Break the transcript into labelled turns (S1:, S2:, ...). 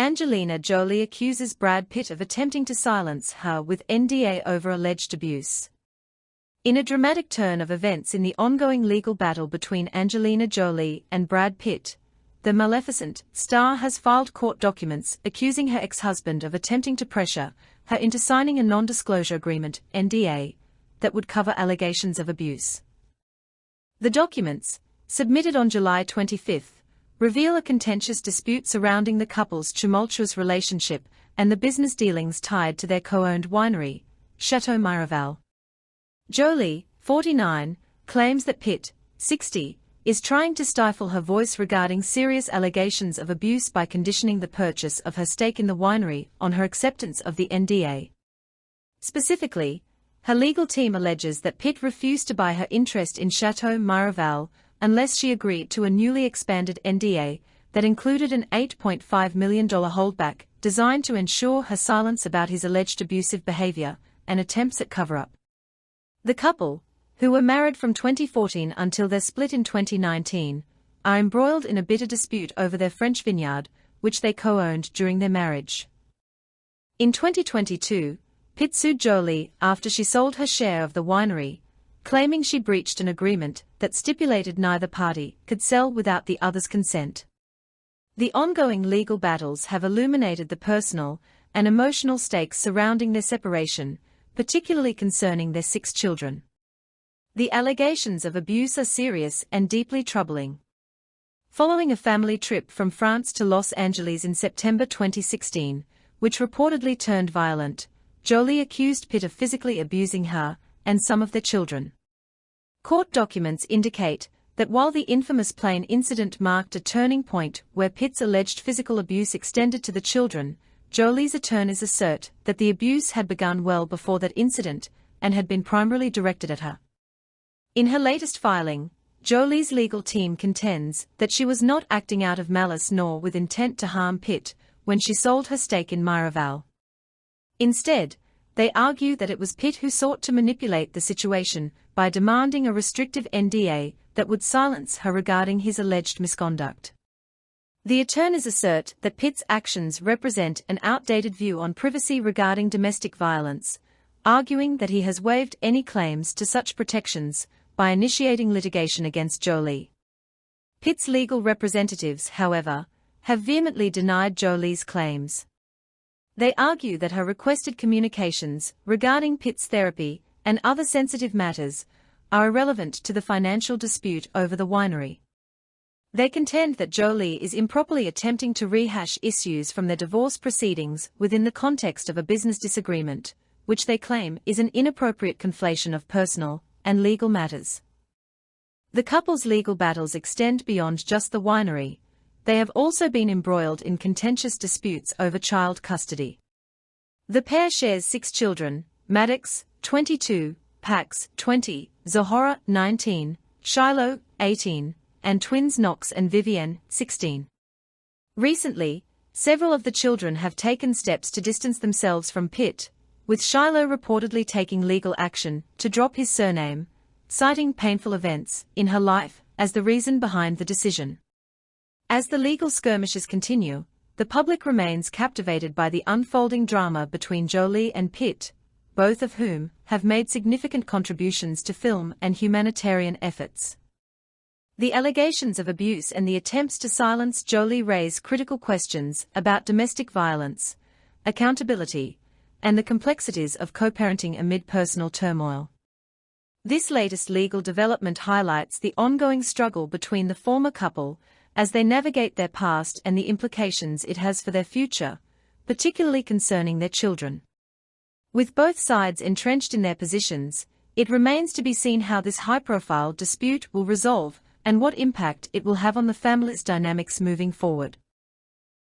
S1: Angelina Jolie accuses Brad Pitt of attempting to silence her with NDA over alleged abuse. In a dramatic turn of events in the ongoing legal battle between Angelina Jolie and Brad Pitt, the Maleficent star has filed court documents accusing her ex-husband of attempting to pressure her into signing a non-disclosure agreement, NDA, that would cover allegations of abuse. The documents, submitted on July 25, reveal a contentious dispute surrounding the couple's tumultuous relationship and the business dealings tied to their co-owned winery, Château Miraval. Jolie, 49, claims that Pitt, 60, is trying to stifle her voice regarding serious allegations of abuse by conditioning the purchase of her stake in the winery on her acceptance of the NDA. Specifically, her legal team alleges that Pitt refused to buy her interest in Château Miraval unless she agreed to a newly expanded NDA that included an $8.5 million holdback designed to ensure her silence about his alleged abusive behavior and attempts at cover-up. The couple, who were married from 2014 until their split in 2019, are embroiled in a bitter dispute over their French vineyard, which they co-owned during their marriage. In 2022, Pitt sued Jolie after she sold her share of the winery, claiming she breached an agreement that stipulated neither party could sell without the other's consent. The ongoing legal battles have illuminated the personal and emotional stakes surrounding their separation, particularly concerning their 6 children. The allegations of abuse are serious and deeply troubling. Following a family trip from France to Los Angeles in September 2016, which reportedly turned violent, Jolie accused Pitt of physically abusing her and some of their children. Court documents indicate that while the infamous plane incident marked a turning point where Pitt's alleged physical abuse extended to the children, Jolie's attorneys assert that the abuse had begun well before that incident and had been primarily directed at her. In her latest filing, Jolie's legal team contends that she was not acting out of malice nor with intent to harm Pitt when she sold her stake in Miraval. Instead, they argue that it was Pitt who sought to manipulate the situation by demanding a restrictive NDA that would silence her regarding his alleged misconduct. The attorneys assert that Pitt's actions represent an outdated view on privacy regarding domestic violence, arguing that he has waived any claims to such protections by initiating litigation against Jolie. Pitt's legal representatives, however, have vehemently denied Jolie's claims. They argue that her requested communications regarding Pitt's therapy and other sensitive matters are irrelevant to the financial dispute over the winery. They contend that Jolie is improperly attempting to rehash issues from their divorce proceedings within the context of a business disagreement, which they claim is an inappropriate conflation of personal and legal matters. The couple's legal battles extend beyond just the winery. They have also been embroiled in contentious disputes over child custody. The pair shares 6 children: Maddox, 22, Pax, 20, Zahora, 19, Shiloh, 18, and twins Knox and Vivienne, 16. Recently, several of the children have taken steps to distance themselves from Pitt, with Shiloh reportedly taking legal action to drop his surname, citing painful events in her life as the reason behind the decision. As the legal skirmishes continue, the public remains captivated by the unfolding drama between Jolie and Pitt, both of whom have made significant contributions to film and humanitarian efforts. The allegations of abuse and the attempts to silence Jolie raise critical questions about domestic violence, accountability, and the complexities of co-parenting amid personal turmoil. This latest legal development highlights the ongoing struggle between the former couple as they navigate their past and the implications it has for their future, particularly concerning their children. With both sides entrenched in their positions, it remains to be seen how this high-profile dispute will resolve and what impact it will have on the family's dynamics moving forward.